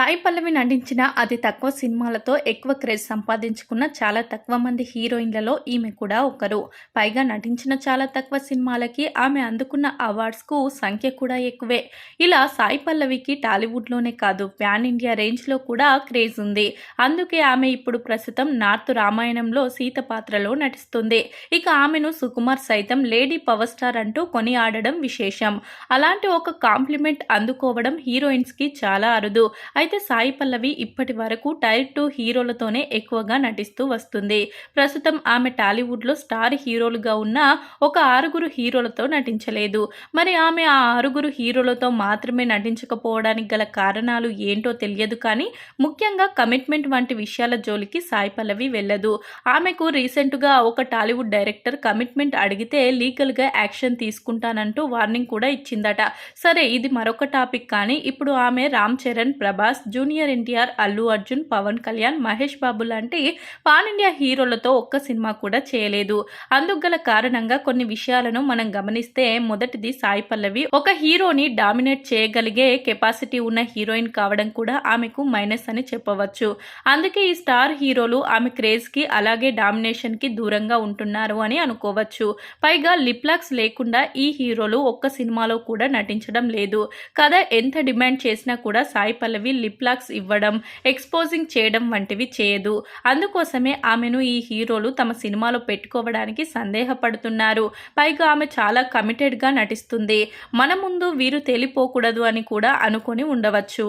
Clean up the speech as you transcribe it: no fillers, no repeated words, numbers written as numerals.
సాయి పల్లవి నటించిన అతి తక్కువ సినిమాలతో ఎక్కువ క్రేజ్ సంపాదించుకున్న చాలా తక్కువ మంది హీరోయిన్లలో ఈమె కూడా ఒకరు. పైగా నటించిన చాలా తక్కువ సినిమాలకి ఆమె అందుకున్న అవార్డ్స్కు సంఖ్య కూడా ఎక్కువే. ఇలా సాయి పల్లవికి టాలీవుడ్లోనే కాదు ప్యాన్ ఇండియా రేంజ్లో కూడా క్రేజ్ ఉంది. అందుకే ఆమె ఇప్పుడు ప్రస్తుతం నార్త్ రామాయణంలో సీత పాత్రలో నటిస్తుంది. ఇక ఆమెను సుకుమార్ సైతం లేడీ పవర్ స్టార్ అంటూ కొనియాడడం విశేషం. అలాంటి ఒక కాంప్లిమెంట్ అందుకోవడం హీరోయిన్స్కి చాలా అరుదు. అయితే సాయి పల్లవి ఇప్పటి వరకు టైర్ 2 హీరోలతోనే ఎక్కువగా నటిస్తూ వస్తుంది. ప్రస్తుతం ఆమె టాలీవుడ్లో స్టార్ హీరోలుగా ఉన్న ఒక 6 హీరోలతో నటించలేదు. మరి ఆమె ఆ 6 హీరోలతో మాత్రమే నటించకపోవడానికి గల కారణాలు ఏంటో తెలియదు. కానీ ముఖ్యంగా కమిట్మెంట్ వంటి విషయాల జోలికి సాయి పల్లవి వెళ్ళదు. ఆమెకు రీసెంట్గా ఒక టాలీవుడ్ డైరెక్టర్ కమిట్మెంట్ అడిగితే లీగల్గా యాక్షన్ తీసుకుంటానంటూ వార్నింగ్ కూడా ఇచ్చిందట. సరే, ఇది మరొక టాపిక్. కానీ ఇప్పుడు ఆమె రామ్ చరణ్, ప్రభాస్, జూనియర్ ఎన్టీఆర్, అల్లు అర్జున్, పవన్ కళ్యాణ్, మహేష్ బాబు లాంటి పాన్ ఇండియా హీరోలతో ఒక్క సినిమా కూడా చేయలేదు. అందుకు గల కారణంగా కొన్ని విషయాలను మనం గమనిస్తే, మొదటిది సాయి పల్లవి ఒక హీరోని డామినేట్ చేయగలిగే కెపాసిటీ ఉన్న హీరోయిన్ కావడం కూడా ఆమెకు మైనస్ అని చెప్పవచ్చు. అందుకే ఈ స్టార్ హీరోలు ఆమె క్రేజ్ కి అలాగే డామినేషన్ కి దూరంగా ఉంటున్నారు అని అనుకోవచ్చు. పైగా లిప్ లాక్స్ లేకుండా ఈ హీరోలు ఒక్క సినిమాలో కూడా నటించడం లేదు. కథ ఎంత డిమాండ్ చేసినా కూడా సాయి పల్లవి లిప్ లాక్స్ ఇవ్వడం, ఎక్స్పోజింగ్ చేయడం వంటివి చేయదు. అందుకోసమే ఆమెను ఈ హీరోలు తమ సినిమాలో పెట్టుకోవడానికి సందేహపడుతున్నారు. పైగా ఆమె చాలా కమిటెడ్గా నటిస్తుంది. మన ముందు వీరు తేలిపోకూడదు అని కూడా అనుకొని ఉండవచ్చు.